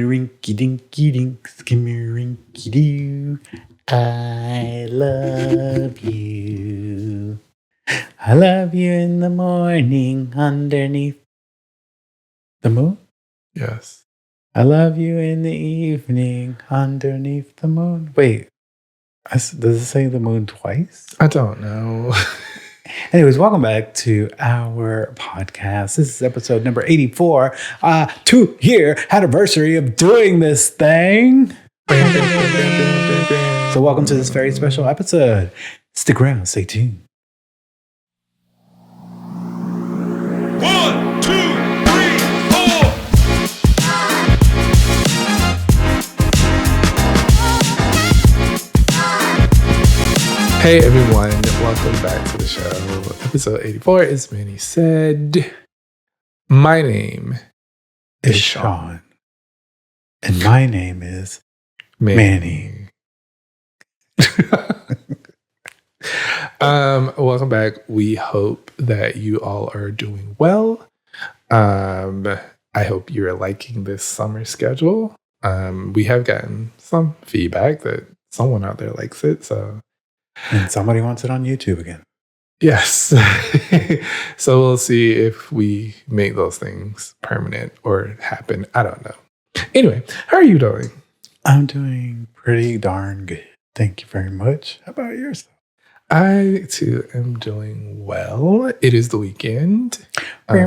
rinky dinky dink, skimmy rinky doo. I love you. I love you in the morning underneath the moon. Yes. I love you in the evening underneath the moon. Wait, does it say the moon twice? I don't know. Anyways, welcome back to our podcast. This is episode number 84. 2-year anniversary of doing this thing. So welcome to this very special episode. Stick around, stay tuned. 1, 2, 3, 4. Hey everyone, welcome back to the show. Episode 84, as Manny said. My name is Sean. And my name is Manny. Welcome back. We hope that you all are doing well. I hope you're liking this summer schedule. We have gotten some feedback that someone out there likes it, so and somebody wants it on YouTube again. Yes. So we'll see if we make those things permanent or happen. I don't know. Anyway, how are you doing? I'm doing pretty darn good. Thank you very much. How about yourself? I, too, am doing well. It is the weekend. Well,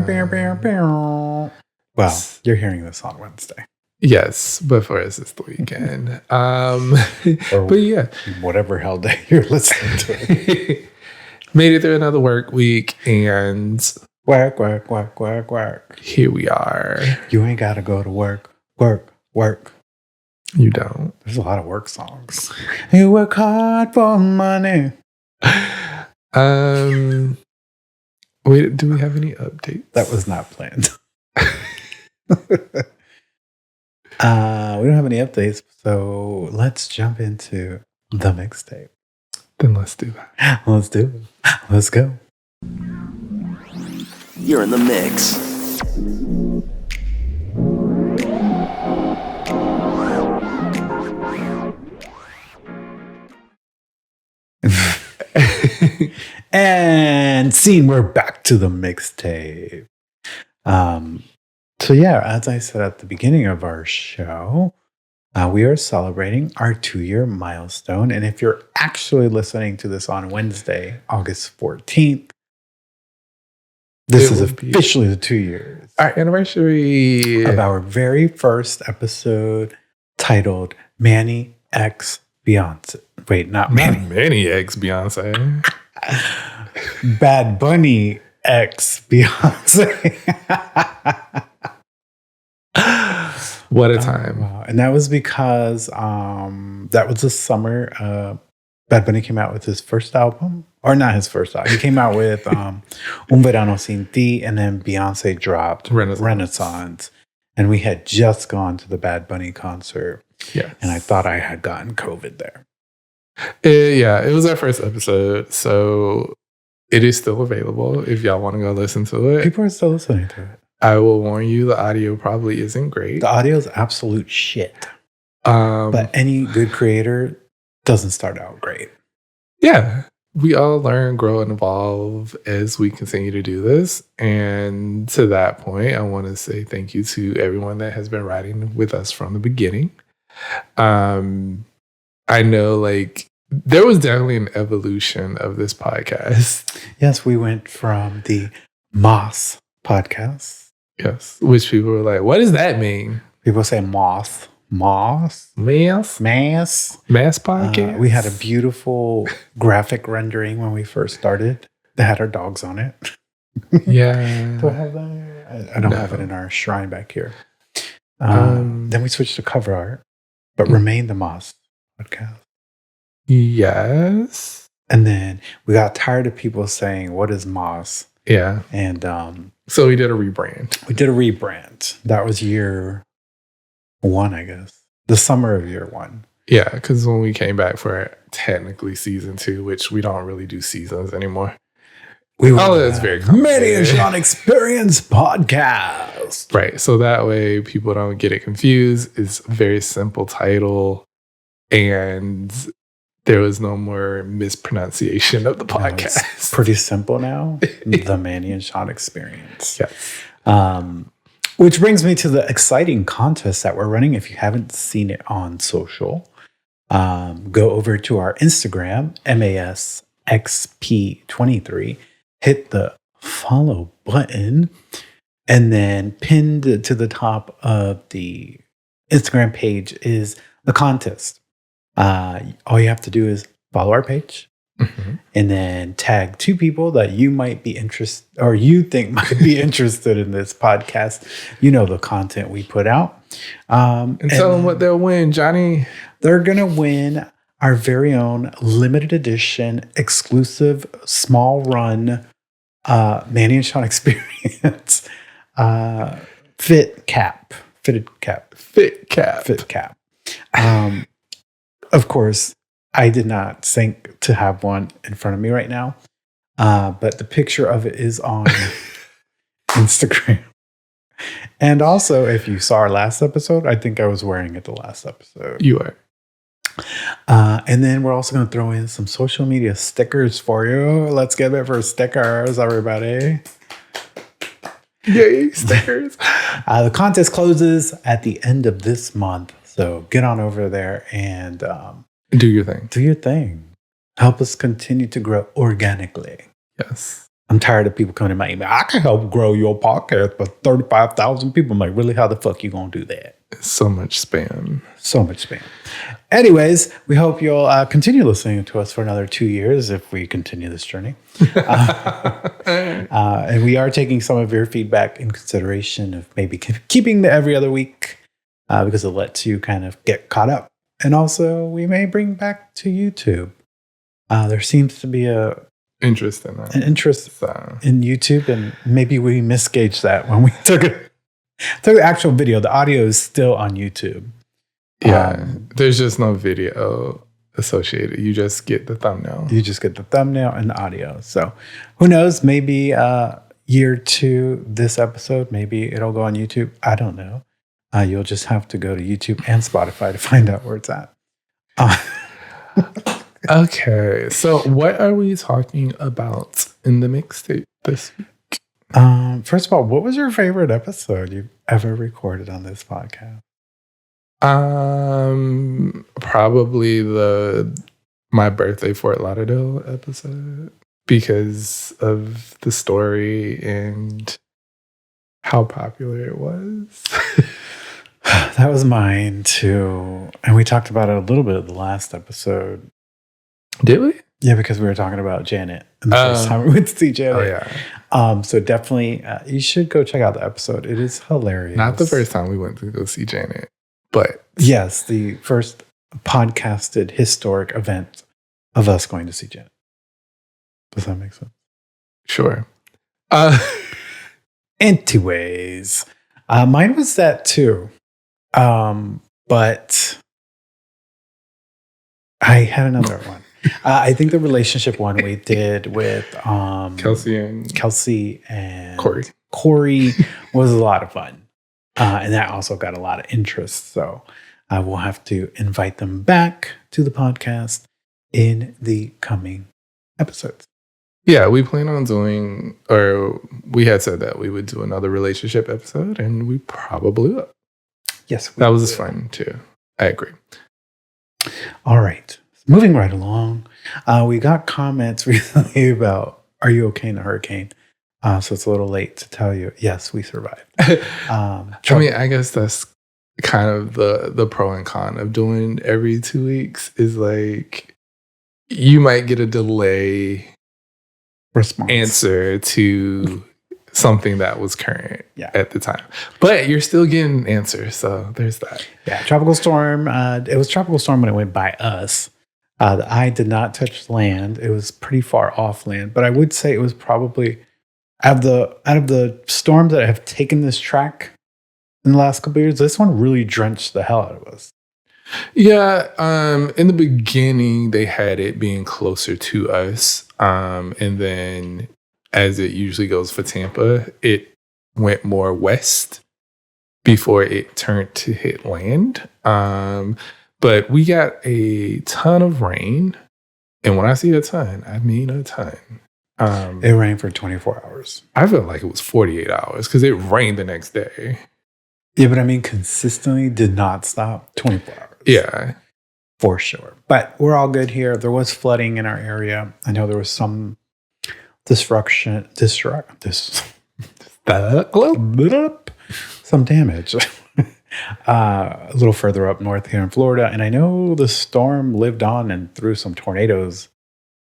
you're hearing this on Wednesday. Yes, but for us, it's the weekend. But yeah. Whatever hell day you're listening to it. Made it through another work week, and work. Here we are. You ain't got to go to work. You don't. There's a lot of work songs. You work hard for money. Wait, do we have any updates? That was not planned. We don't have any updates, so let's jump into the mixtape. Then let's do that. Let's do it. Let's go. You're in the mix. And scene, we're back to the mixtape. So yeah, as I said at the beginning of our show, we are celebrating our 2-year milestone. And if you're actually listening to this on Wednesday, August 14th, this is officially the 2 years. Our anniversary of our very first episode titled Manny X Beyonce. Wait, not Manny. Manny X Beyonce. Bad Bunny X Beyonce. What a time. Wow. And that was because that was the summer Bad Bunny came out with his first album. Or not his first album. He came out with Un Verano Sin Ti, and then Beyonce dropped Renaissance. And we had just gone to the Bad Bunny concert. Yes. And I thought I had gotten COVID there. It was our first episode. So it is still available if y'all want to go listen to it. People are still listening to it. I will warn you, the audio probably isn't great. The audio is absolute shit. But any good creator doesn't start out great. Yeah. We all learn, grow, and evolve as we continue to do this. And to that point, I want to say thank you to everyone that has been riding with us from the beginning. I know, there was definitely an evolution of this podcast. Yes, we went from the Moss podcast. Yes, which people were like, what does that mean? People say moth. Mass podcast. We had a beautiful graphic rendering when we first started that had our dogs on it. Yeah. Do I have that? I don't have it in our shrine back here. Then we switched to cover art, but remained the Moss podcast. Yes. And then we got tired of people saying, what is Moss? Yeah. And so we did a rebrand. That was year 1, I guess. The summer of year 1. Yeah, because when we came back for technically season 2, which we don't really do seasons anymore. We were that's very complicated. Manny and Sean Experience Podcast. post. Right. So that way people don't get it confused. It's a very simple title. And there was no more mispronunciation of the podcast. It's pretty simple now. The Manny and Sean Experience. Yes. Which brings me to the exciting contest that we're running. If you haven't seen it on social, go over to our Instagram, MASXP23, hit the follow button, and then pinned to the top of the Instagram page is the contest. All you have to do is follow our page and then tag 2 people that you might be interested or you think might be interested in this podcast. You know the content we put out. And tell them what they'll win, Johnny. They're going to win our very own limited edition, exclusive, small run Manny and Sean Experience fitted cap. Of course, I did not think to have one in front of me right now, but the picture of it is on Instagram. And also, if you saw our last episode, I think I was wearing it the last episode. You are. And then we're also going to throw in some social media stickers for you. Let's get it for stickers, everybody. Yay, stickers. The contest closes at the end of this month. So get on over there and do your thing. Do your thing. Help us continue to grow organically. Yes. I'm tired of people coming to my email. I can help grow your podcast for 35,000 people. I'm like, really? How the fuck you going to do that? So much spam. So much spam. Anyways, we hope you'll continue listening to us for another 2 years if we continue this journey. And we are taking some of your feedback in consideration of maybe keeping the every other week because it lets you kind of get caught up. And also, we may bring back to YouTube. There seems to be an interest in YouTube, and maybe we misgauged that when we took the actual video. The audio is still on YouTube. Yeah, there's just no video associated. You just get the thumbnail. You just get the thumbnail and the audio. So who knows? Maybe year 2, this episode, maybe it'll go on YouTube. I don't know. You'll just have to go to YouTube and Spotify to find out where it's at. Okay, so what are we talking about in the mixtape this week? First of all, what was your favorite episode you've ever recorded on this podcast? Probably my birthday Fort Lauderdale episode because of the story and how popular it was. That was mine too. And we talked about it a little bit at the last episode. Did we? Yeah, because we were talking about Janet and the first time we went to see Janet. Oh, yeah. So definitely, you should go check out the episode. It is hilarious. Not the first time we went to go see Janet, but... Yes, the first podcasted historic event of us going to see Janet. Does that make sense? Sure. Anyways, mine was that too. But I had another one. I think the relationship one we did with Kelsey and Corey was a lot of fun. And that also got a lot of interest. So we'll have to invite them back to the podcast in the coming episodes. Yeah, we plan on doing, or we had said that we would do another relationship episode, and we probably will. Yes. That was fun too. I agree. All right. Moving right along. We got comments recently about, are you okay in a hurricane? So it's a little late to tell you, yes, we survived. I mean, I guess that's kind of the pro and con of doing every 2 weeks is like, you might get a delay response answer to something that was current at the time. But you're still getting answers, so there's that. Yeah, tropical storm. It was tropical storm when it went by us. The eye did not touch land. It was pretty far off land. But I would say it was probably out of the storms that have taken this track in the last couple of years, this one really drenched the hell out of us. Yeah, in the beginning, they had it being closer to us. And then as it usually goes for Tampa, it went more west before it turned to hit land. But we got a ton of rain. And when I say a ton, I mean a ton. It rained for 24 hours. I felt like it was 48 hours because it rained the next day. Yeah, but I mean, consistently did not stop 24 hours. Yeah. For sure. But we're all good here. There was flooding in our area. I know there was some some damage a little further up north here in Florida. And I know the storm lived on and threw some tornadoes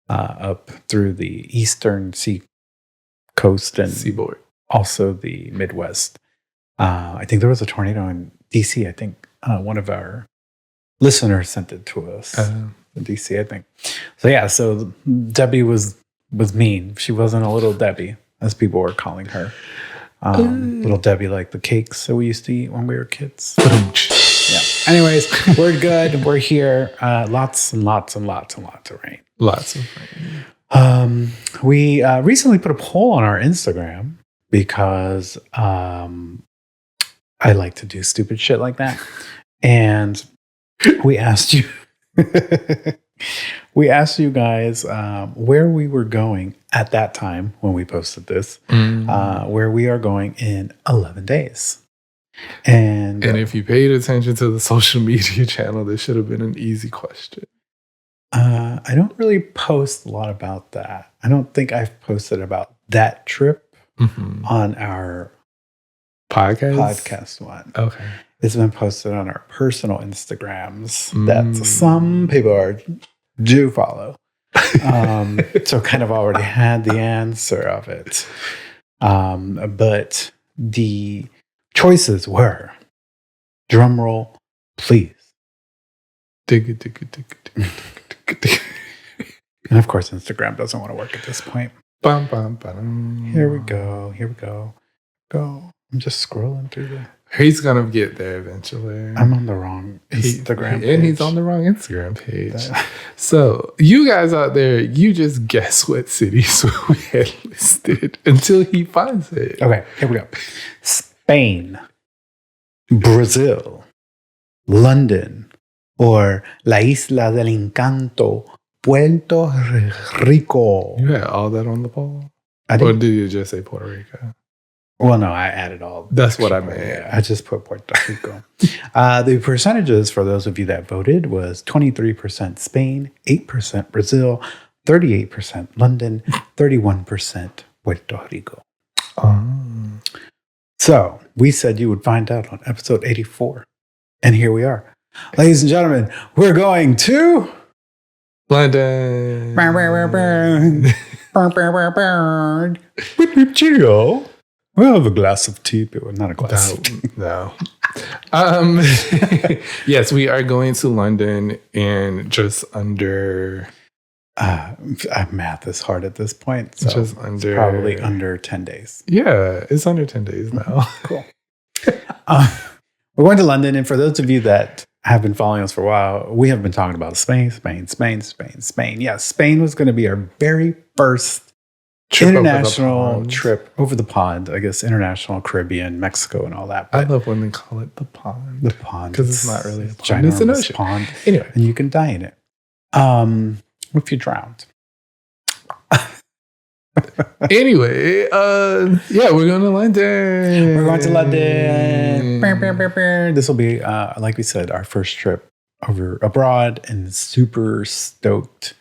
up through the eastern sea coast and seaboard, also the Midwest. I think there was a tornado in DC. I think one of our listeners sent it to us in DC, I think. So yeah, so Debbie was mean. She wasn't a little Debbie, as people were calling her. Little Debbie, like the cakes that we used to eat when we were kids. Yeah. Anyways, we're good. We're here. Lots and lots and lots and lots of rain. Lots of rain. We recently put a poll on our Instagram because I like to do stupid shit like that. And we asked you guys where we were going at that time when we posted this, where we are going in 11 days. And if you paid attention to the social media channel, this should have been an easy question. I don't really post a lot about that. I don't think I've posted about that trip on our podcast one. Okay. It's been posted on our personal Instagrams that some people do follow. So kind of already had the answer of it. But the choices were, drum roll, please. And of course, Instagram doesn't want to work at this point. Here we go. Go. I'm just scrolling through the... He's going to get there eventually. I'm on the wrong Instagram page. And he's on the wrong Instagram page. So, you guys out there, you just guess what cities we had listed until he finds it. Okay, here we go. Spain, Brazil, London, or La Isla del Encanto, Puerto Rico. You had all that on the poll? Or did you just say Puerto Rico? Well, no, I added all. That's what I meant. Yeah, I just put Puerto Rico. The percentages for those of you that voted was 23% Spain, 8% Brazil, 38% London, 31% Puerto Rico. So we said you would find out on episode 84. And here we are. Ladies and gentlemen, we're going to... London. Cheerio. We'll have a glass of tea, but not a glass of tea. No. Yes, we are going to London in just under... math is hard at this point. So just under... probably under 10 days. Yeah, it's under 10 days now. Cool. We're going to London. And for those of you that have been following us for a while, we have been talking about Spain. Yeah, Spain was going to be our very first international trip over the pond, I guess, international, Caribbean, Mexico, and all that. But I love when they call it the pond. The pond. Because it's not really a pond. Ginormous it's an ocean. Pond. Anyway. And you can die in it. If you drowned. Anyway, yeah, we're going to London. We're going to London. This will be, like we said, our first trip abroad, and super stoked.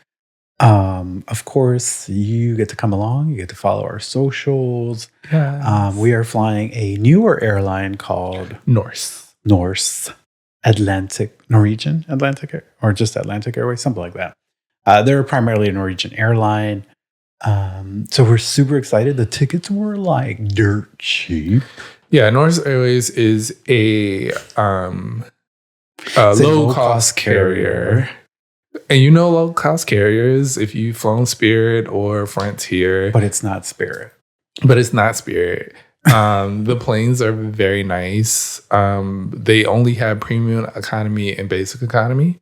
Of course, you get to come along. You get to follow our socials. Yes. We are flying a newer airline called Norse Atlantic, Norwegian Atlantic, or just Atlantic Airways, something like that. They're primarily a Norwegian airline. So we're super excited. The tickets were like dirt cheap. Yeah, Norse Airways is a low-cost carrier. And you know low-cost carriers, if you've flown Spirit or Frontier. But it's not Spirit. The planes are very nice. They only have premium economy and basic economy.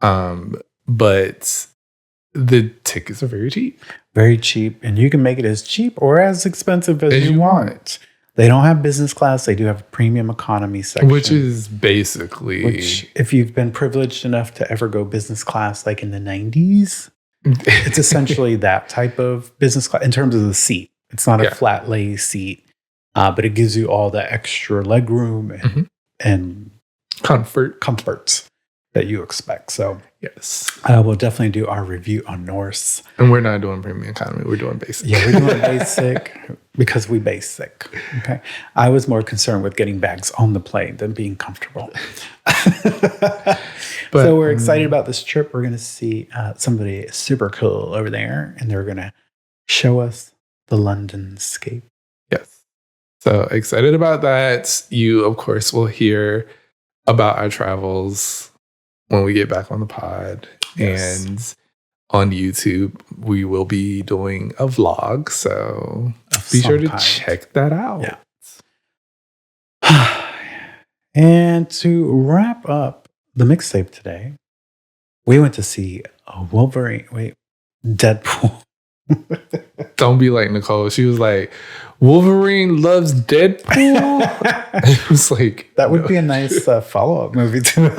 But the tickets are very cheap. Very cheap. And you can make it as cheap or as expensive as you want. They don't have business class. They do have a premium economy section. Which is basically... Which, if you've been privileged enough to ever go business class like in the 90s, it's essentially that type of business class in terms of the seat. It's not a flat lay seat, but it gives you all the extra leg room and comforts that you expect. So yes, we'll definitely do our review on Norse. And we're not doing premium economy. We're doing basic. Yeah, we're doing basic because we basic. Okay. I was more concerned with getting bags on the plane than being comfortable. So we're excited about this trip. We're going to see somebody super cool over there, and they're going to show us the Londonscape. Yes. So excited about that. You, of course, will hear about our travels when we get back on the pod. Yes. And on YouTube, we will be doing a vlog. So be sure to check that out. Yeah. And to wrap up the mixtape today, we went to see Deadpool. Don't be like Nicole. She was like, Wolverine loves Deadpool. It was like, that would be a nice follow-up movie too.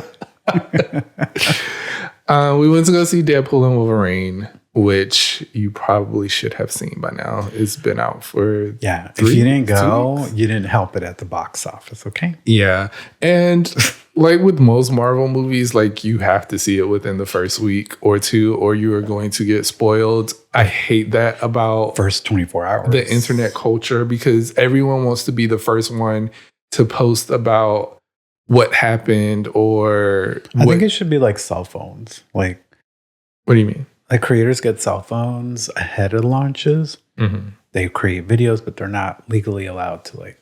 We went to go see Deadpool and Wolverine, which you probably should have seen by now. It's been out for if you didn't go, you didn't help it at the box office. Okay. Yeah, and like with most Marvel movies, like you have to see it within the first week or two, or you are going to get spoiled. I hate that about first 24 hours the internet culture, because everyone wants to be the first one to post about what happened, or I think it should be like cell phones. Like, what do you mean? Like creators get cell phones ahead of launches. Mm-hmm. They create videos, but they're not legally allowed to like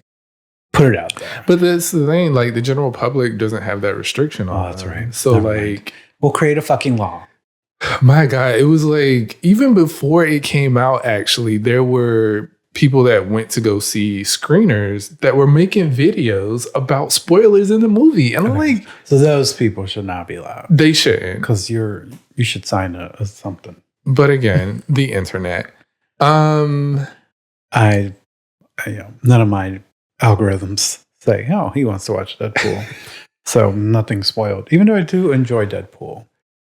put it out there. But that's the thing. Like the general public doesn't have that restriction on. Oh, that's right. So like, we'll create a fucking law. My God, it was like even before it came out. Actually, there were people that went to go see screeners that were making videos about spoilers in the movie. And I'm like, so those people should not be allowed. They shouldn't. Because you should sign a something. But again, the internet. None of my algorithms say, oh, he wants to watch Deadpool. So nothing spoiled. Even though I do enjoy Deadpool.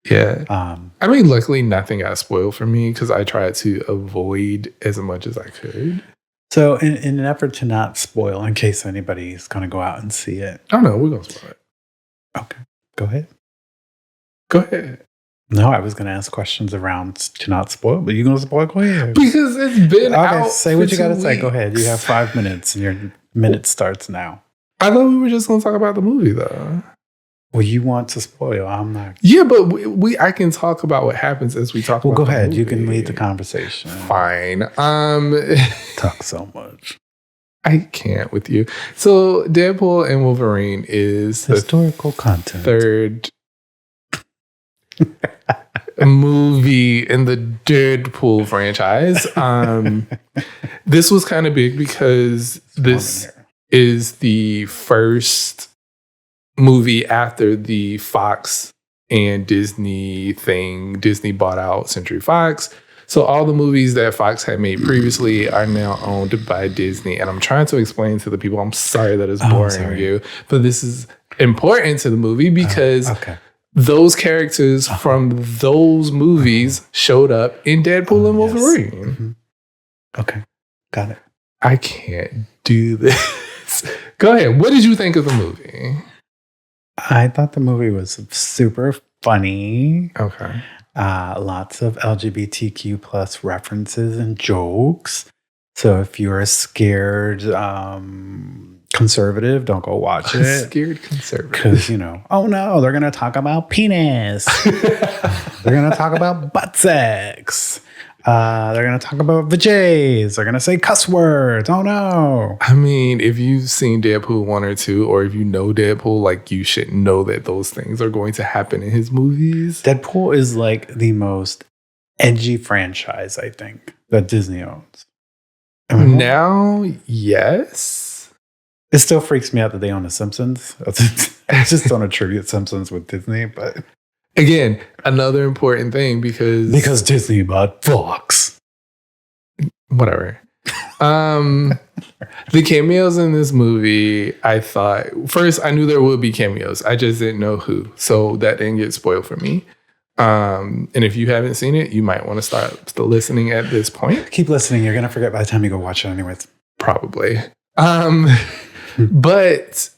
Yeah. I mean, luckily nothing got spoiled for me because I tried to avoid as much as I could. So in an effort to not spoil, in case anybody's going to go out and see it. Oh, no, we're going to spoil it. Okay. Go ahead. Go ahead. No, I was going to ask questions around to not spoil, but you're going to spoil? Go ahead. Because it's been out. Say what you got to say. Go ahead. You have 5 minutes and your minute starts now. I thought we were just going to talk about the movie, though. Well, you want to spoil. I'm not. Yeah, but I can talk about what happens as we talk about go ahead. Movie. You can lead the conversation. Fine. Talk so much. I can't with you. So Deadpool and Wolverine is historical content. Third movie in the Deadpool franchise. This was kind of big because this is the first movie after the Fox and Disney thing. Disney bought out Century Fox. So all the movies that Fox had made previously are now owned by Disney. And I'm trying to explain to the people, I'm sorry that it's boring you, but this is important to the movie because those characters from those movies showed up in Deadpool and Wolverine. Yes. Mm-hmm. Okay. Got it. I can't do this. Go ahead. What did you think of the movie? I thought the movie was super funny. Okay. Lots of LGBTQ plus references and jokes. So if you're a scared conservative, don't go watch it. Scared conservative. Because, oh no, they're going to talk about penis. They're going to talk about butt sex. They're going to talk about vajays. They're going to say cuss words. Oh, no. I mean, if you've seen Deadpool 1 or 2, or if you know Deadpool, like, you should know that those things are going to happen in his movies. Deadpool is, like, the most edgy franchise, I think, that Disney owns. Now, yes. It still freaks me out that they own The Simpsons. I just don't attribute Simpsons with Disney, but... Again, another important thing because Disney bought Fox. Whatever. The cameos in this movie, I thought first I knew there would be cameos. I just didn't know who, so that didn't get spoiled for me. And if you haven't seen it, you might want to start listening at this point. Keep listening. You're gonna forget by the time you go watch it, anyways. Probably. But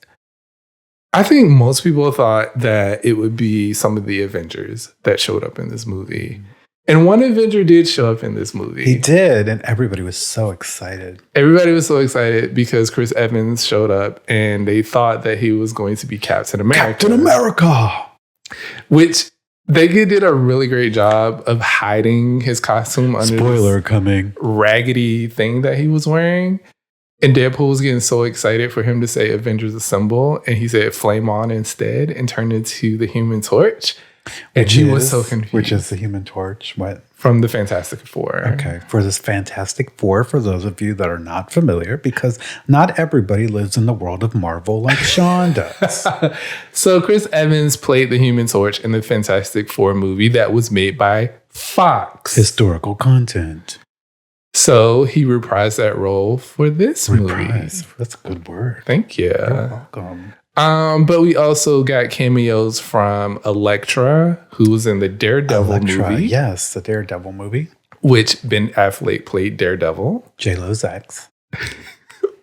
I think most people thought that it would be some of the Avengers that showed up in this movie. And one Avenger did show up in this movie. He did, and everybody was so excited. Everybody was so excited because Chris Evans showed up and they thought that he was going to be Captain America. Captain America! Which they did a really great job of hiding his costume under this raggedy thing that he was wearing. And Deadpool was getting so excited for him to say Avengers Assemble, and he said Flame On instead and turned into the Human Torch. And he was so confused. Which is the Human Torch? What? From the Fantastic Four. Okay. For this Fantastic Four, for those of you that are not familiar, because not everybody lives in the world of Marvel like Sean does. So Chris Evans played the Human Torch in the Fantastic Four movie that was made by Fox. Historical content. So he reprised that role for this movie. That's a good word. Thank you. You're welcome. But we also got cameos from Elektra, who was in the Daredevil movie. Yes, the Daredevil movie. Which Ben Affleck played Daredevil. J-Lo's ex.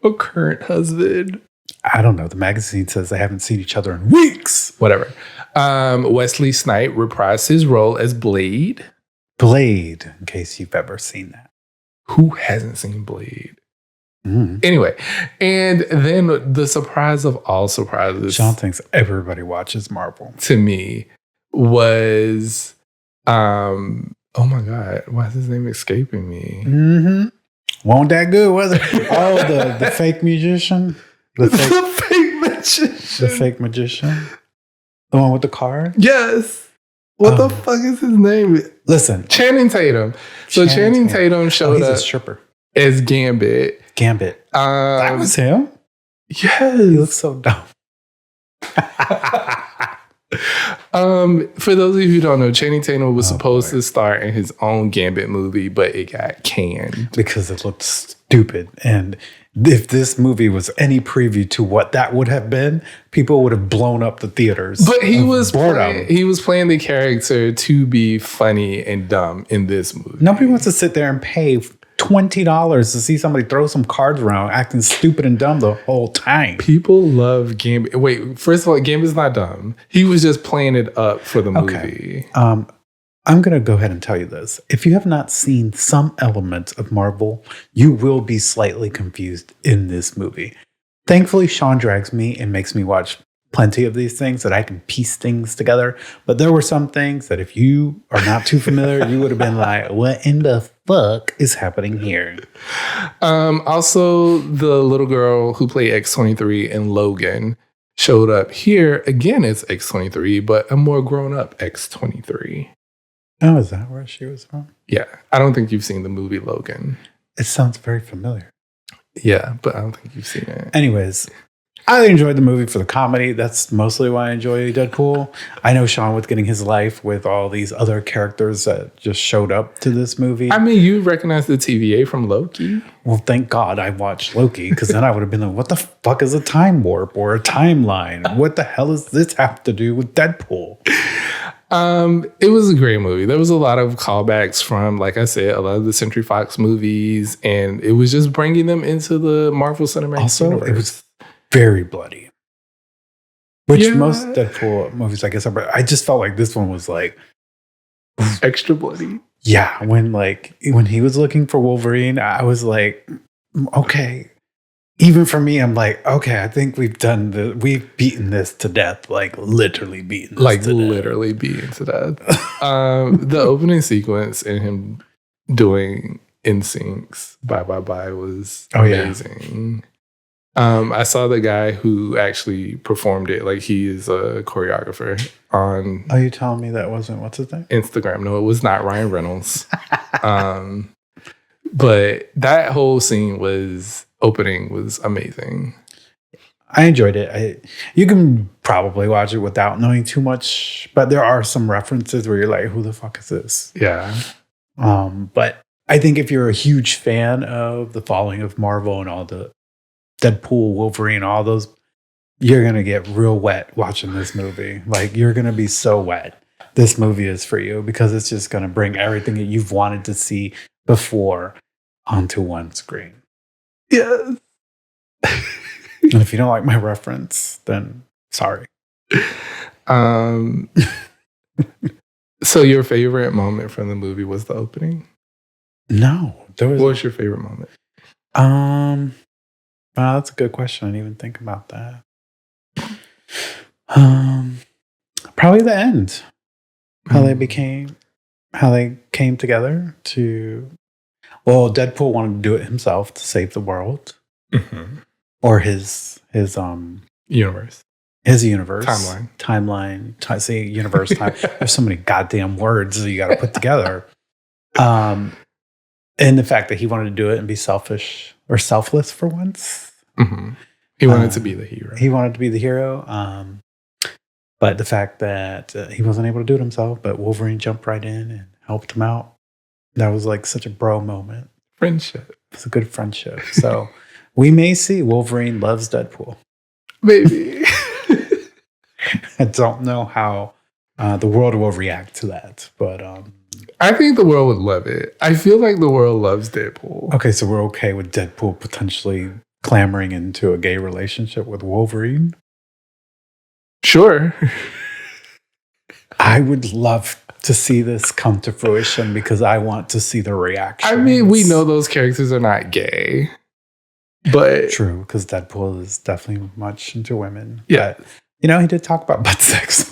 A current husband. I don't know. The magazine says they haven't seen each other in weeks. Whatever. Wesley Snipes reprised his role as Blade. Blade, in case you've ever seen that. Who hasn't seen Blade? Anyway, and then the surprise of all surprises, Sean thinks everybody watches Marvel. To me, was oh my god, why is his name escaping me? Wasn't that good, was it? Oh, the fake musician, the fake magician, the one with the card. Yes. What the fuck is his name? Listen, Channing Tatum. So Channing Tatum showed up a stripper as Gambit. That was him? Yes. He looks so dumb. For those of you who don't know, Channing Tatum was supposed to star in his own Gambit movie, but it got canned. Because it looked stupid. And if this movie was any preview to what that would have been, people would have blown up the theaters. But he was playing the character to be funny and dumb in this movie. Nobody wants to sit there and pay $20 to see somebody throw some cards around acting stupid and dumb the whole time. People love Gambit. Wait, first of all, Gambit's not dumb. He was just playing it up for the movie. I'm going to go ahead and tell you this. If you have not seen some elements of Marvel, you will be slightly confused in this movie. Thankfully, Sean drags me and makes me watch plenty of these things that I can piece things together. But there were some things that if you are not too familiar, you would have been like, what in the fuck is happening here? Also, the little girl who played X-23 in Logan showed up here. Again, it's X-23, but a more grown-up X-23. Oh, is that where she was from? Yeah. I don't think you've seen the movie Logan. It sounds very familiar. Yeah, but I don't think you've seen it. Anyways, I enjoyed the movie for the comedy. That's mostly why I enjoy Deadpool. I know Sean was getting his life with all these other characters that just showed up to this movie. I mean, you recognize the TVA from Loki? Well, thank God I watched Loki, because then I would have been like, what the fuck is a time warp or a timeline? What the hell does this have to do with Deadpool? It was a great movie. There was a lot of callbacks from, like I said, a lot of the Century Fox movies, and it was just bringing them into the Marvel Cinematic Universe. It was very bloody, which most Deadpool movies, I guess, are. But I just felt like this one was like extra bloody. Yeah, when he was looking for Wolverine, I was like, okay. Even for me, I'm like, okay, I think we've beaten this to death, like literally beaten this to death. The opening sequence and him doing NSYNC's Bye Bye Bye was amazing. I saw the guy who actually performed it. Like, he is a choreographer on... Are you telling me that wasn't, what's his name? Instagram. No, it was not Ryan Reynolds. But that whole scene opening was amazing. I enjoyed it. You can probably watch it without knowing too much, but there are some references where you're like, who the fuck is this? Yeah. But I think if you're a huge fan of the following of Marvel and all the Deadpool, Wolverine, all those, you're going to get real wet watching this movie. Like, you're going to be so wet. This movie is for you because it's just going to bring everything that you've wanted to see before onto one screen. Yes. And if you don't like my reference, then sorry. So your favorite moment from the movie was the opening? No. What was your favorite moment? Well, that's a good question. I didn't even think about that. Probably the end. How they came together to. Well, Deadpool wanted to do it himself to save the world, or his universe, timeline. Say universe. Time. There's so many goddamn words that you got to put together. And the fact that he wanted to do it and be selfish or selfless for once. Mm-hmm. He wanted to be the hero. He wanted to be the hero. But the fact that he wasn't able to do it himself, but Wolverine jumped right in and helped him out. That was like such a bro moment. Friendship. It's a good friendship. So we may see Wolverine loves Deadpool. Maybe. I don't know how the world will react to that, but I think the world would love it. I feel like the world loves Deadpool. Okay, so we're okay with Deadpool potentially clamoring into a gay relationship with Wolverine? Sure. I would love to see this come to fruition because I want to see the reaction. I mean, we know those characters are not gay, but true, because Deadpool is definitely much into women. Yeah, but, he did talk about butt sex.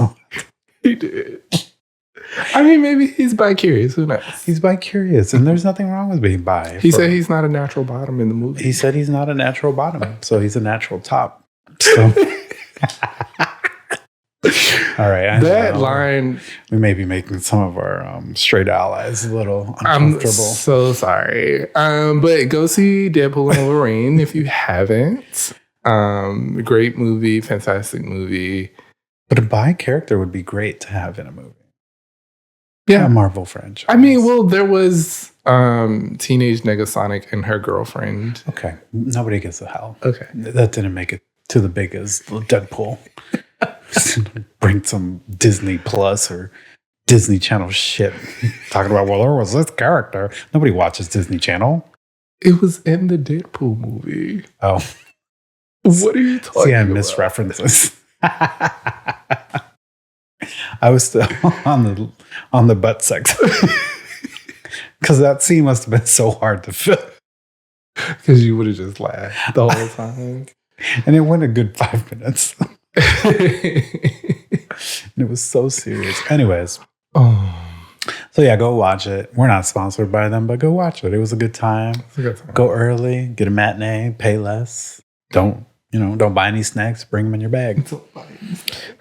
He did. I mean, maybe he's bi-curious. Who knows? He's bi-curious, and the's nothing wrong with being bi. He said he's not a natural bottom in the movie. He said he's not a natural bottom, so he's a natural top. So. All right. That line. We may be making some of our straight allies a little uncomfortable. I'm so sorry. But go see Deadpool and Wolverine if you haven't. Great movie, fantastic movie. But a bi character would be great to have in a movie. Yeah. A Marvel franchise. I mean, well, there was Teenage Negasonic and her girlfriend. Okay. Nobody gives a hell. Okay. That didn't make it to the big as Deadpool. Bring some Disney Plus or Disney Channel shit. Talking about, well, there was this character. Nobody watches Disney Channel. It was in the Deadpool movie. Oh. What are you talking about? I miss references. I was still on the butt sex. Because that scene must have been so hard to film. Because you would have just laughed the whole time. And it went a good 5 minutes. And it was so serious. Anyways. So yeah, go watch it. We're not sponsored by them, but go watch it. It was a good time. Go early, get a matinee, pay less. Don't buy any snacks, bring them in your bag.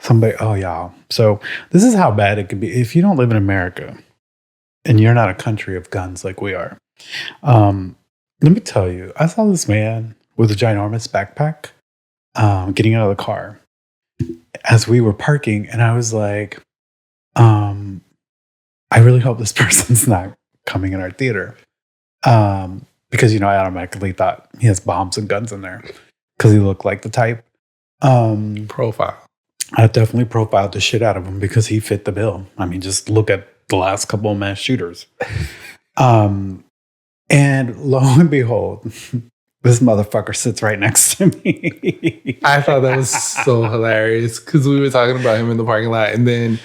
Y'all. So this is how bad it could be. If you don't live in America and you're not a country of guns like we are, let me tell you, I saw this man with a ginormous backpack getting out of the car as we were parking, and I was like, I really hope this person's not coming in our theater. Because, I automatically thought he has bombs and guns in there because he looked like the type. Profile. I definitely profiled the shit out of him because he fit the bill. I mean, just look at the last couple of mass shooters. And lo and behold, this motherfucker sits right next to me. I thought that was so hilarious because we were talking about him in the parking lot and then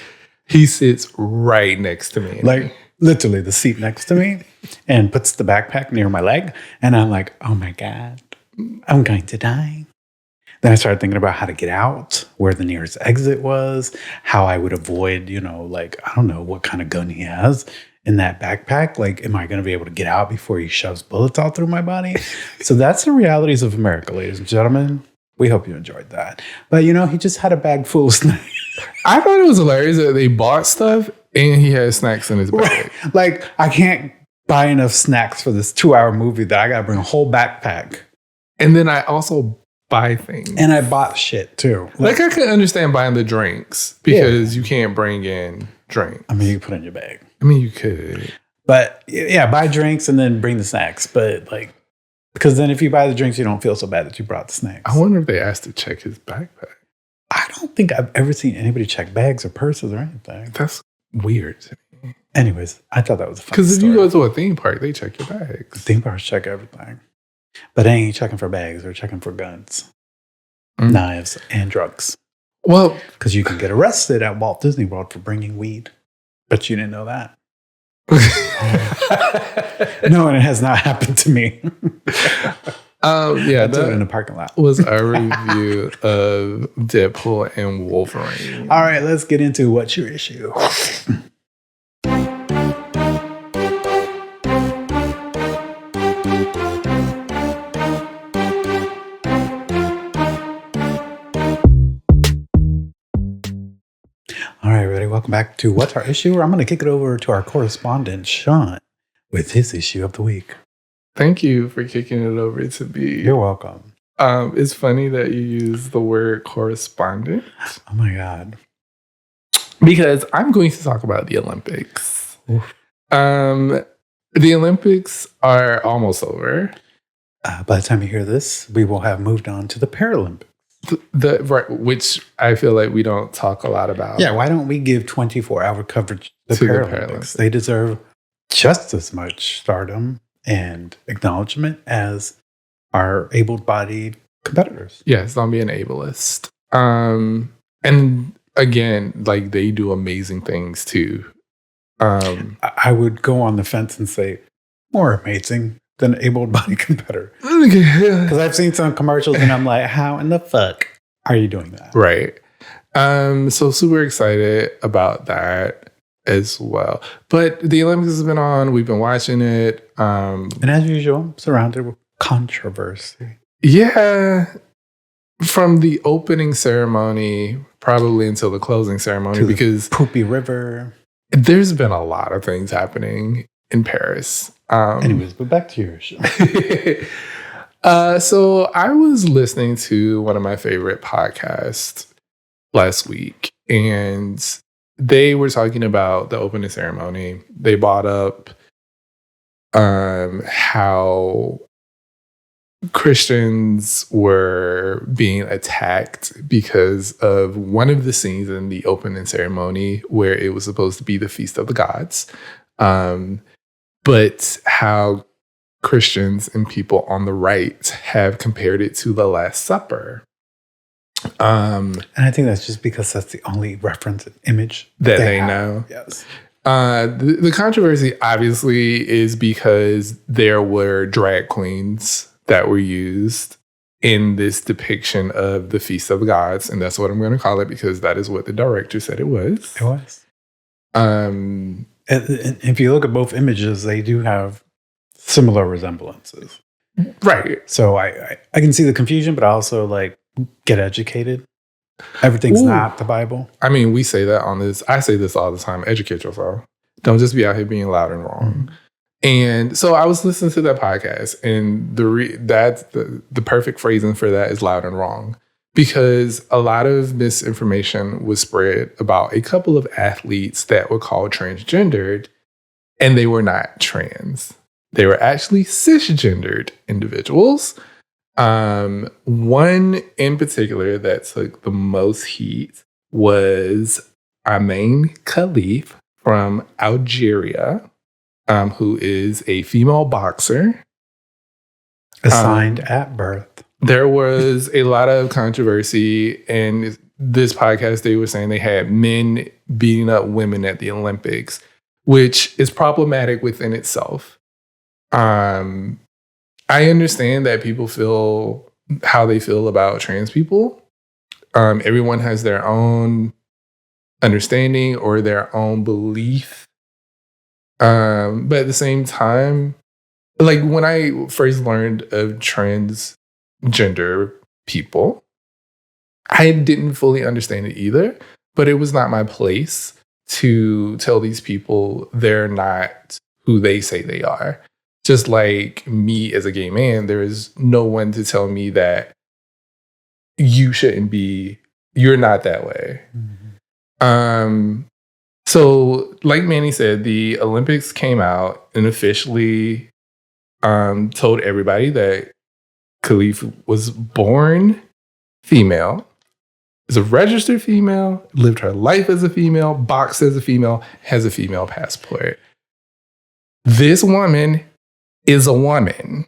he sits right next to me. Like literally the seat next to me and puts the backpack near my leg. And I'm like, oh my God, I'm going to die. Then I started thinking about how to get out, where the nearest exit was, how I would avoid, I don't know what kind of gun he has in that backpack. Like, am I going to be able to get out before he shoves bullets all through my body? So that's the realities of America, ladies and gentlemen. We hope you enjoyed that. But, he just had a bag full of snacks. I thought it was hilarious that they bought stuff and he had snacks in his bag. Right. Like, I can't buy enough snacks for this 2-hour movie that I got to bring a whole backpack. And then I also buy things. And I bought shit too. Like I could understand buying the drinks because you can't bring in drinks. I mean, you can put it in your bag. I mean, you could. But yeah, buy drinks and then bring the snacks. But like, because then if you buy the drinks, you don't feel so bad that you brought the snacks. I wonder if they asked to check his backpack. I don't think I've ever seen anybody check bags or purses or anything. That's weird. Anyways, I thought that was a fun Because if story. you go to a theme park, they check your bags. Theme parks check everything. But they ain't checking for bags. They're checking for guns, knives, and drugs. Well, because you can get arrested at Walt Disney World for bringing weed. But you didn't know that. No, and it has not happened to me. Yeah, that in the parking lot was our review of Deadpool and Wolverine. All right, let's get into what's your issue. All right, everybody, welcome back to What's Our Issue? I'm going to kick it over to our correspondent, Sean, with his issue of the week. Thank you for kicking it over to me. You're welcome. It's funny that you use the word correspondent. Oh, my God. Because I'm going to talk about the Olympics. Oof. The Olympics are almost over. By the time you hear this, we will have moved on to the Paralympics. Right, which I feel like we don't talk a lot about. Yeah, why don't we give 24-hour coverage to the Paralympics? They deserve just as much stardom and acknowledgement as our able-bodied competitors. Yes, don't be an ableist. And again, like they do amazing things too. I would go on the fence and say more amazing than an able-bodied competitor. Because I've seen some commercials and I'm like, how in the fuck are you doing that? Right. So super excited about that as well. But the Olympics has been on. We've been watching it. And as usual, surrounded with controversy. Yeah. From the opening ceremony, probably until the closing ceremony, because Poopy River. There's been a lot of things happening in Paris. Anyways, but back to your show. So I was listening to one of my favorite podcasts last week, and they were talking about the opening ceremony. They brought up how Christians were being attacked because of one of the scenes in the opening ceremony where it was supposed to be the Feast of the Gods. But how Christians and people on the right have compared it to the Last Supper. And I think that's just because that's the only reference image that they know. Yes. The controversy obviously is because there were drag queens that were used in this depiction of the Feast of the Gods. And that's what I'm going to call it because that is what the director said it was. It was. And if you look at both images, they do have similar resemblances. Right. So I can see the confusion, but I also like get educated. Everything's not the Bible. I mean, we say that on this. I say this all the time. Educate yourself. Don't just be out here being loud and wrong. Mm-hmm. And so I was listening to that podcast, and that's the perfect phrasing for that is loud and wrong. Because a lot of misinformation was spread about a couple of athletes that were called transgendered, and they were not trans. They were actually cisgendered individuals. One in particular that took the most heat was Amin Khalif from Algeria, who is a female boxer. Assigned at birth. There was a lot of controversy in this podcast. They were saying they had men beating up women at the Olympics, which is problematic within itself. I understand that people feel how they feel about trans people. Everyone has their own understanding or their own belief. But at the same time, like when I first learned of transgender people, I didn't fully understand it either, but it was not my place to tell these people they're not who they say they are. Just like me as a gay man, there is no one to tell me that you shouldn't be, you're not that way. Mm-hmm. So like Manny said, the Olympics came out and officially told everybody that Khalif was born female, is a registered female, lived her life as a female, boxed as a female, has a female passport. This woman is a woman.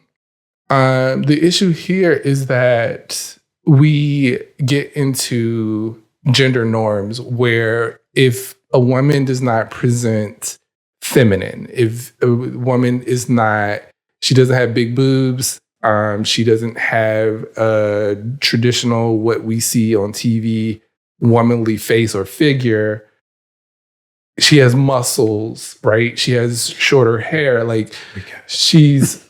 The issue here is that we get into gender norms where if a woman does not present feminine, if a woman is not, she doesn't have big boobs, she doesn't have a traditional, what we see on TV, womanly face or figure. She has muscles, right? She has shorter hair. Like she's,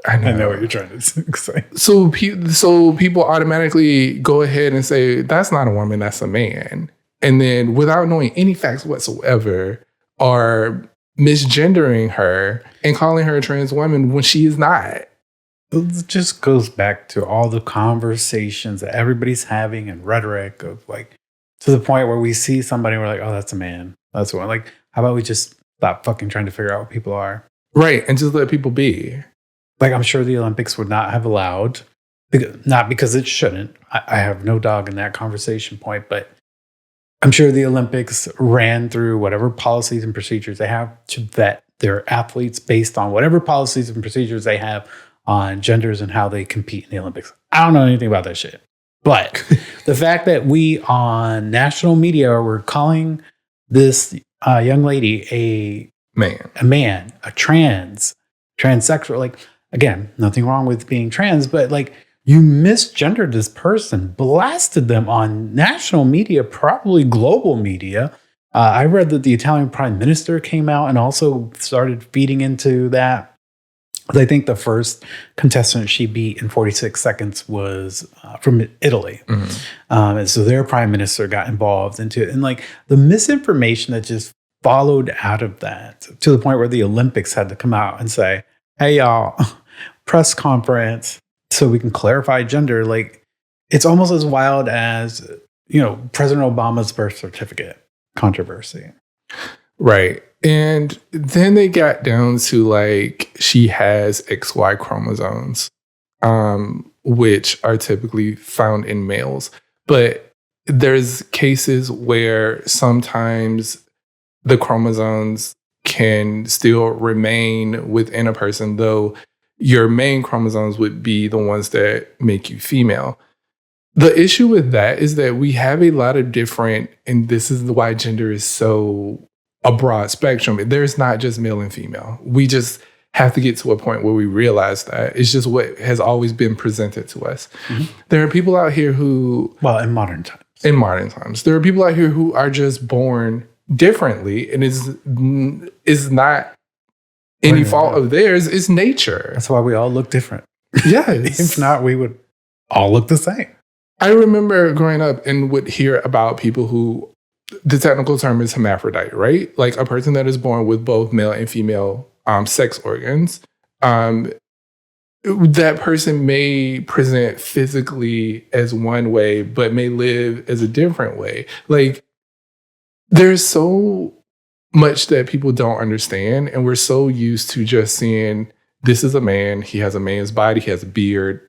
I know what you're trying to say. So people automatically go ahead and say, that's not a woman, that's a man. And then without knowing any facts whatsoever, are misgendering her and calling her a trans woman when she is not. It just goes back to all the conversations that everybody's having and rhetoric of like, to the point where we see somebody, we're like, oh, that's a man. That's one. Like, how about we just stop fucking trying to figure out what people are? Right. And just let people be. Like, I'm sure the Olympics would not have allowed, not because it shouldn't. I have no dog in that conversation point, but I'm sure the Olympics ran through whatever policies and procedures they have to vet their athletes based on whatever policies and procedures they have on genders and how they compete in the Olympics. I don't know anything about that shit. But the fact that we on national media were calling this young lady a man, a transsexual, like, again, nothing wrong with being trans, but like you misgendered this person, blasted them on national media, probably global media. I read that the Italian prime minister came out and also started feeding into that. I think the first contestant she beat in 46 seconds was from Italy. Mm-hmm. And so their prime minister got involved into it. And like the misinformation that just followed out of that to the point where the Olympics had to come out and say, hey, y'all, press conference so we can clarify gender. Like it's almost as wild as, President Obama's birth certificate controversy. Right. And then they got down to like, she has XY chromosomes, which are typically found in males. But there's cases where sometimes the chromosomes can still remain within a person, though your main chromosomes would be the ones that make you female. The issue with that is that we have a lot of different, and this is why gender is so a broad spectrum. There's not just male and female. We just have to get to a point where we realize that it's just what has always been presented to us. Mm-hmm. There are people out here who... Well, in modern times. There are people out here who are just born differently, and is not any fault of theirs. It's nature. That's why we all look different. Yes. If not, we would all look the same. I remember growing up and would hear about people who, the technical term is hermaphrodite, right? Like a person that is born with both male and female sex organs. That person may present physically as one way, but may live as a different way. Like there's so much that people don't understand. And we're so used to just seeing, this is a man, he has a man's body, he has a beard,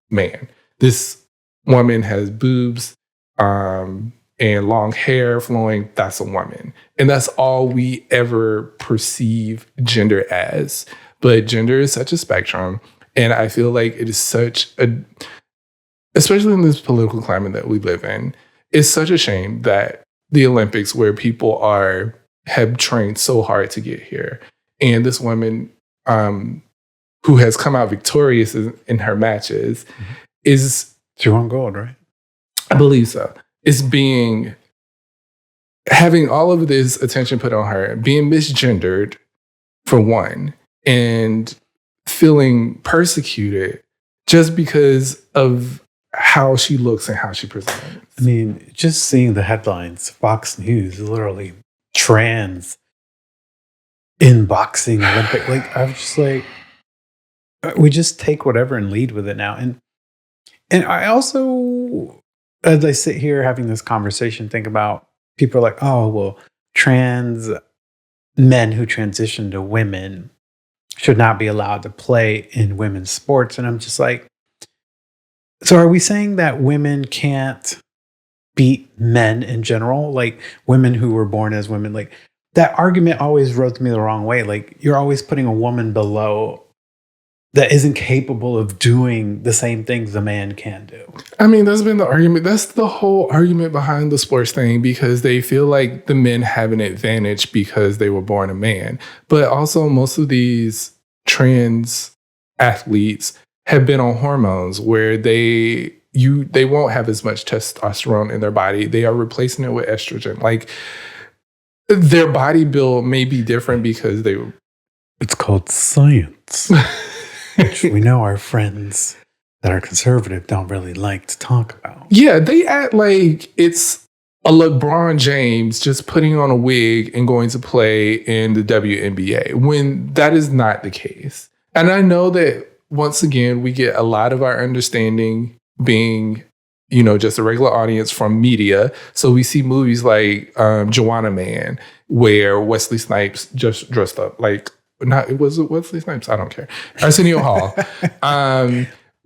man. This woman has boobs and long hair flowing, that's a woman. And that's all we ever perceive gender as. But gender is such a spectrum. And I feel like it is such a, especially in this political climate that we live in, it's such a shame that the Olympics, where people have trained so hard to get here, and this woman who has come out victorious in her matches is... She won gold, right? I believe so. Is having all of this attention put on her, being misgendered for one, and feeling persecuted just because of how she looks and how she presents. I mean, just seeing the headlines, Fox News, literally trans in boxing Olympic. Like, I'm just like, we just take whatever and lead with it now. And I also, as I sit here having this conversation, think about people are like, oh, well, trans men who transition to women should not be allowed to play in women's sports. And I'm just like, so are we saying that women can't beat men in general? Like women who were born as women, like that argument always rubs me the wrong way. Like you're always putting a woman below that isn't capable of doing the same things a man can do. I mean, that's been the argument. That's the whole argument behind the sports thing, because they feel like the men have an advantage because they were born a man. But also most of these trans athletes have been on hormones where they won't have as much testosterone in their body. They are replacing it with estrogen. Like their body build may be different because they... It's called science. Which we know our friends that are conservative don't really like to talk about. Yeah, they act like it's a LeBron James just putting on a wig and going to play in the WNBA, when that is not the case. And I know that, once again, we get a lot of our understanding being, just a regular audience from media. So we see movies like Joanna Man, where Wesley Snipes just dressed up like... was it Wesley Snipes? I don't care. Arsenio Hall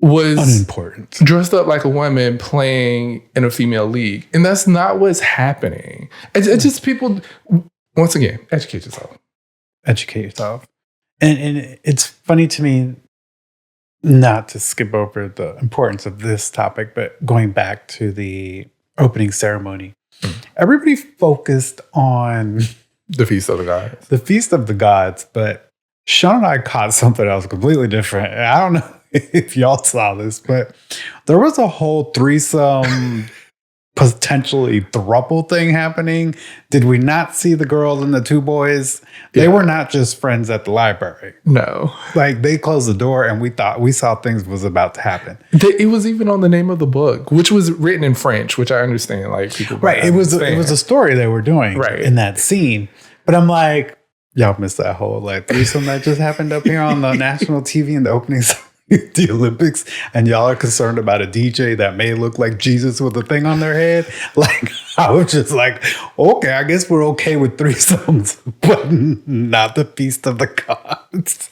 was unimportant, dressed up like a woman playing in a female league, and that's not what's happening. It's just people. Once again, educate yourself. Educate yourself, and it's funny to me, not to skip over the importance of this topic, but going back to the opening ceremony, everybody focused on the Feast of the Gods. The Feast of the Gods, but Sean and I caught something else completely different. I don't know if y'all saw this, but there was a whole threesome, potentially throuple thing happening. Did we not see the girl and the two boys? They were not just friends at the library. No. Like they closed the door and we saw things was about to happen. It was even on the name of the book, which was written in French, which I understand. Like people, right? It was a story they were doing in that scene. But I'm like, y'all missed that whole like threesome that just happened up here on the national TV in the opening the Olympics, and y'all are concerned about a DJ that may look like Jesus with a thing on their head. Like I was just like, okay, I guess we're okay with threesomes, but not the Feast of the Gods.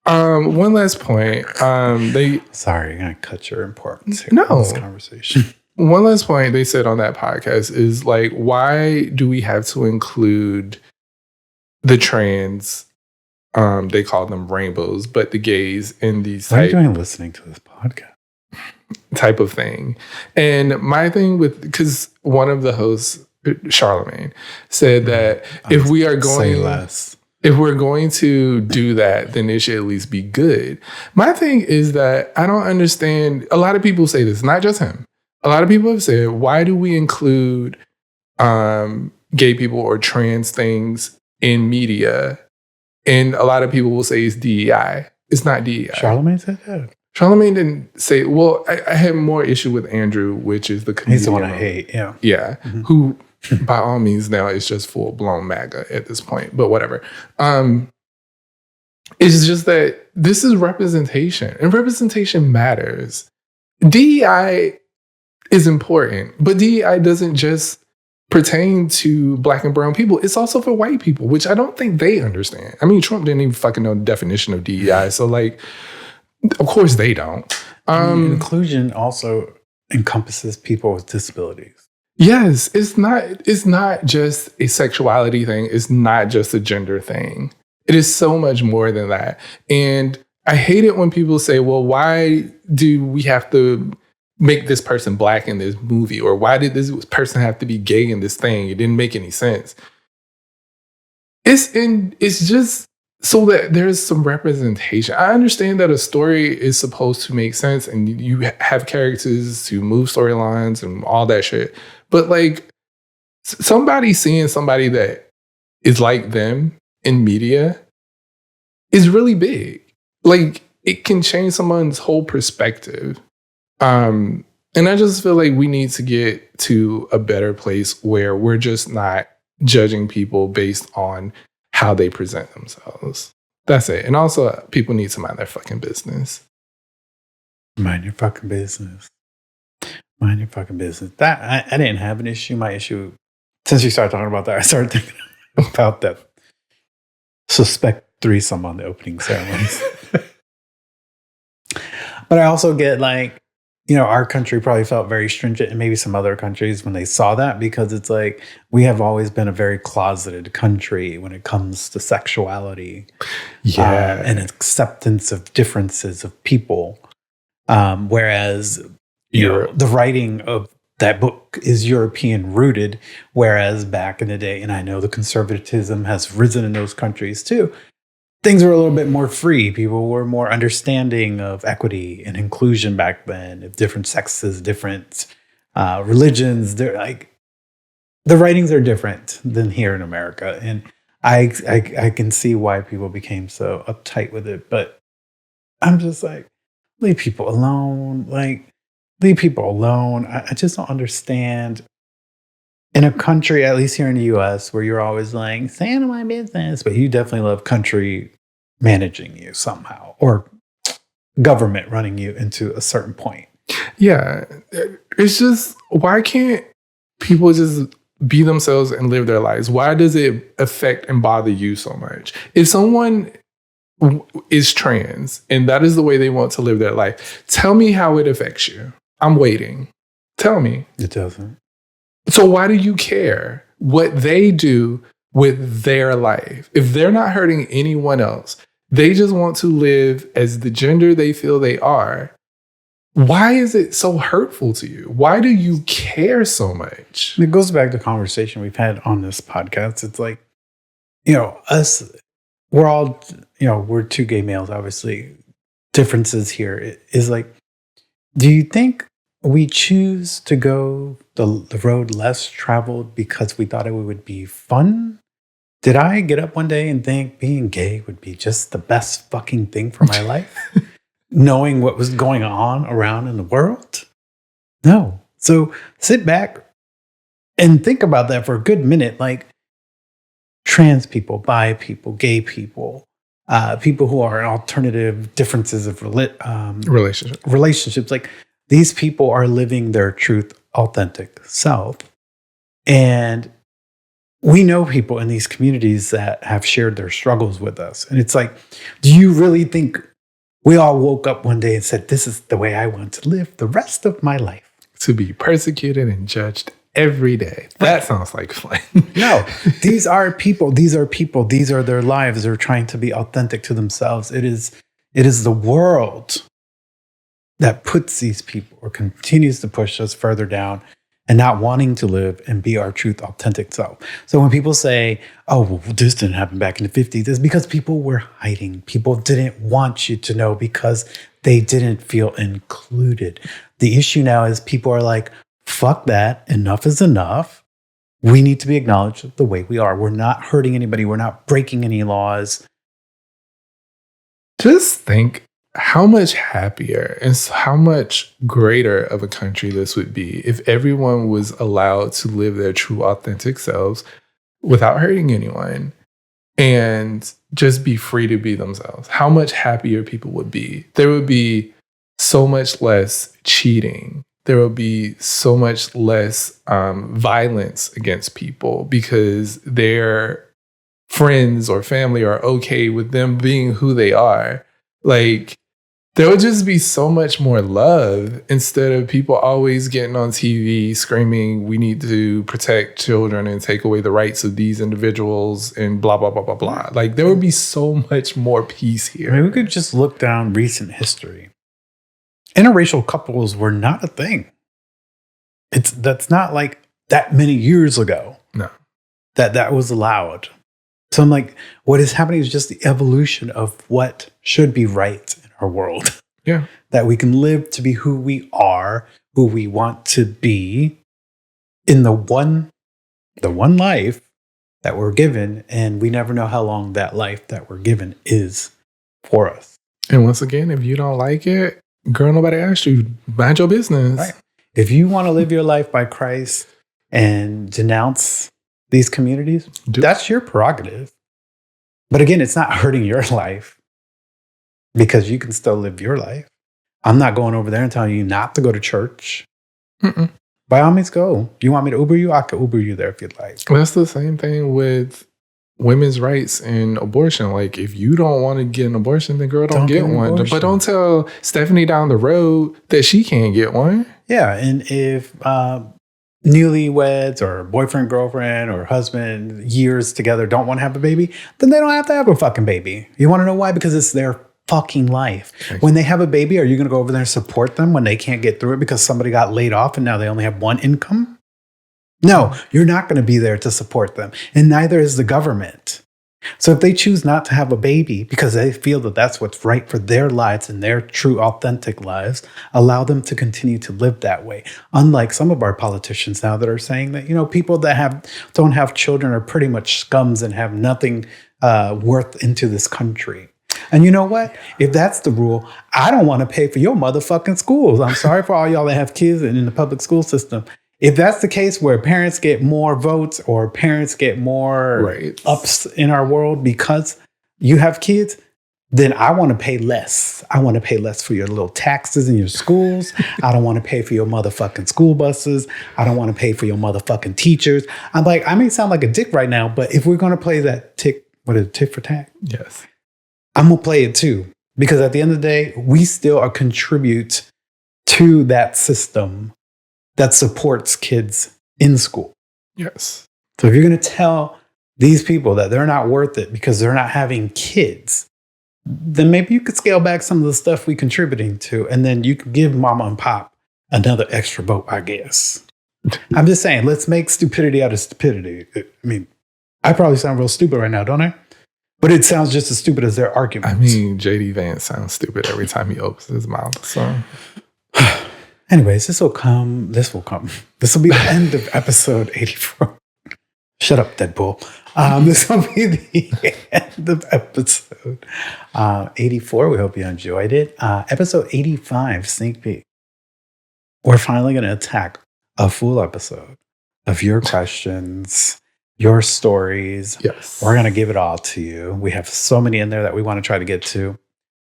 One last point. Sorry, I'm gonna cut your importance here in this conversation. One last point they said on that podcast is like, why do we have to include the trans, they call them rainbows, but the gays in these What are you doing listening to this podcast? Type of thing. And my thing because one of the hosts, Charlemagne, said that if we're going to do that, then it should at least be good. My thing is that I don't understand. A lot of people say this, not just him. A lot of people have said, why do we include gay people or trans things in media? And a lot of people will say it's DEI. It's not DEI. Charlemagne said that. Charlemagne didn't say, well, I had more issue with Andrew, which is the comedian. He's the one I hate, yeah. Yeah, who by all means now is just full-blown MAGA at this point, but whatever. It's just that this is representation, and representation matters. DEI is important, but DEI doesn't just pertain to Black and brown people. It's also for white people, which I don't think they understand. I mean, Trump didn't even fucking know the definition of DEI. So like, of course they don't. Inclusion also encompasses people with disabilities. Yes, it's not just a sexuality thing. It's not just a gender thing. It is so much more than that. And I hate it when people say, well, why do we have to make this person Black in this movie? Or why did this person have to be gay in this thing? It didn't make any sense. It's just so that there's some representation. I understand that a story is supposed to make sense and you have characters to move storylines and all that shit. But like somebody seeing somebody that is like them in media is really big. Like it can change someone's whole perspective. And I just feel like we need to get to a better place where we're just not judging people based on how they present themselves. That's it. And also, people need to mind their fucking business. Mind your fucking business. Mind your fucking business. That I didn't have an issue. My issue, since you started talking about that, I started thinking about that suspect threesome on the opening ceremonies. But I also get like, our country probably felt very stringent, and maybe some other countries when they saw that, because it's like we have always been a very closeted country when it comes to sexuality, and acceptance of differences of people. Whereas the writing of that book is European rooted, whereas back in the day, and I know the conservatism has risen in those countries too, things were a little bit more free. People were more understanding of equity and inclusion back then, of different sexes, different religions. They're like, the writings are different than here in America. And I can see why people became so uptight with it. But I'm just like, leave people alone. Like, leave people alone. I just don't understand. In a country, at least here in the US, where you're always like, stay out of my business, but you definitely love country managing you somehow, or government running you into a certain point. Yeah. It's just, why can't people just be themselves and live their lives? Why does it affect and bother you so much? If someone is trans and that is the way they want to live their life, tell me how it affects you. I'm waiting. Tell me. It doesn't. So why do you care what they do with their life? If they're not hurting anyone else, they just want to live as the gender they feel they are. Why is it so hurtful to you? Why do you care so much? It goes back to the conversation we've had on this podcast. It's like, us, we're all, we're two gay males, obviously. Differences here is like, do you think we choose to go the road less traveled because we thought it would be fun? Did I get up one day and think being gay would be just the best fucking thing for my life? Knowing what was going on around in the world? No. So sit back and think about that for a good minute. Like, trans people, bi people, gay people, people who are in alternative differences of relationships. Like, these people are living their truth, authentic self. And we know people in these communities that have shared their struggles with us. And it's like, do you really think we all woke up one day and said, this is the way I want to live the rest of my life? To be persecuted and judged every day. That sounds like fun. No, these are people. These are their lives. They're trying to be authentic to themselves. It is the world that puts these people, or continues to push us further down, and not wanting to live and be our truth, authentic self. So when people say, oh, well, this didn't happen back in the 50s, it's because people were hiding. People didn't want you to know because they didn't feel included. The issue now is people are like, fuck that. Enough is enough. We need to be acknowledged the way we are. We're not hurting anybody. We're not breaking any laws. Just think how much happier and how much greater of a country this would be if everyone was allowed to live their true, authentic selves without hurting anyone and just be free to be themselves. How much happier people would be. There would be so much less cheating. There would be so much less violence against people because their friends or family are okay with them being who they are. Like, there would just be so much more love instead of people always getting on TV screaming, we need to protect children and take away the rights of these individuals and blah, blah, blah, blah, blah. Like, there would be so much more peace here. I mean, we could just look down recent history. Interracial couples were not a thing. That's not like that many years ago. No. That was allowed. So I'm like, what is happening is just the evolution of what should be right in our world. Yeah. That we can live to be who we are, who we want to be in the one life that we're given. And we never know how long that life that we're given is for us. And once again, if you don't like it, girl, nobody asked you. Mind your business. Right. If you want to live your life by Christ and denounce these communities, that's your prerogative. But again, it's not hurting your life because you can still live your life. I'm not going over there and telling you not to go to church. Mm-mm. By all means, go. You want me to Uber you? I can Uber you there if you'd like. That's the same thing with women's rights and abortion. Like, if you don't want to get an abortion, then girl, don't get one. Abortion. But don't tell Stephanie down the road that she can't get one. Yeah, and if newlyweds or boyfriend, girlfriend, or husband years together don't want to have a baby, then they don't have to have a fucking baby. You want to know why? Because it's their fucking life. When they have a baby, are you going to go over there and support them when they can't get through it because somebody got laid off and now they only have one income? No, you're not going to be there to support them. And neither is the government. So if they choose not to have a baby because they feel that that's what's right for their lives and their true, authentic lives, allow them to continue to live that way. Unlike some of our politicians now that are saying that, people that don't have children are pretty much scums and have nothing worth into this country. And you know what? If that's the rule, I don't want to pay for your motherfucking schools. I'm sorry for all y'all that have kids in the public school system. If that's the case where parents get more votes or parents get more ups in our world because you have kids, then I want to pay less. I want to pay less for your little taxes in your schools. I don't want to pay for your motherfucking school buses. I don't want to pay for your motherfucking teachers. I'm like, I may sound like a dick right now, but if we're going to play that tit for tat? Yes. I'm going to play it too. Because at the end of the day, we still contribute to that system that supports kids in school. Yes. So if you're going to tell these people that they're not worth it because they're not having kids, then maybe you could scale back some of the stuff we're contributing to, and then you could give mama and pop another extra vote, I guess. I'm just saying, let's make stupidity out of stupidity. I mean, I probably sound real stupid right now, don't I? But it sounds just as stupid as their arguments. I mean, J.D. Vance sounds stupid every time he opens his mouth, so... Anyways, this will come. This will be the end of episode 84. Shut up, Deadpool. This will be the end of episode 84. We hope you enjoyed it. Episode 85, sneak peek. We're finally going to attack a full episode of your questions, your stories. Yes. We're going to give it all to you. We have so many in there that we want to try to get to.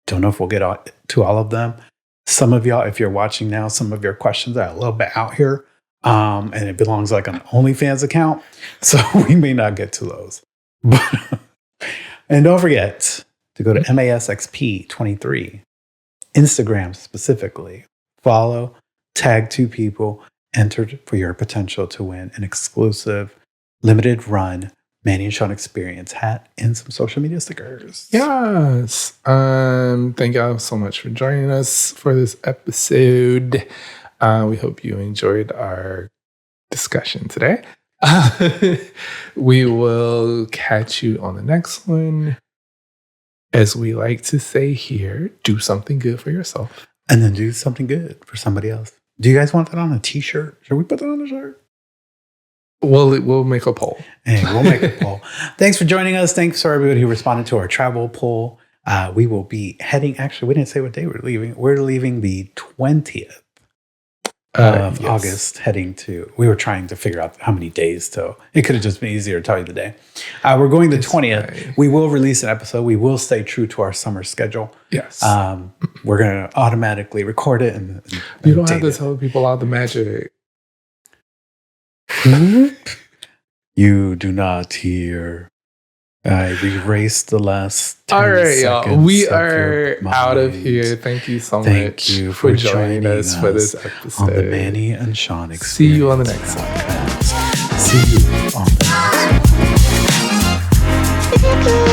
Don't know if we'll get to all of them. Some of y'all, if you're watching now, some of your questions are a little bit out here, and it belongs like an OnlyFans account, so we may not get to those. And don't forget to go to MASXP23, Instagram specifically. Follow, tag 2 people, entered for your potential to win an exclusive, limited run Manny and Sean Experience hat and some social media stickers. Yes. Thank y'all so much for joining us for this episode. We hope you enjoyed our discussion today. We will catch you on the next one. As we like to say here, do something good for yourself. And then do something good for somebody else. Do you guys want that on a t-shirt? Should we put that on a shirt? We'll make a poll. Hey, we'll make a poll. Thanks for joining us. Thanks for everybody who responded to our travel poll. We will be heading, actually, we didn't say what day we're leaving. We're leaving the 20th of August, we were trying to figure out how many days till. It could have just been easier to tell you the day. We're going the 20th. Right. We will release an episode. We will stay true to our summer schedule. Yes. We're going to automatically record it. And you don't have to tell people all the magic. You do not hear. I erased the last 10 all right, seconds. Y'all. We are out of here. Thank you so much you for joining us for this episode. On the Manny and Sean Experience. See you on the next one. See you on the next one.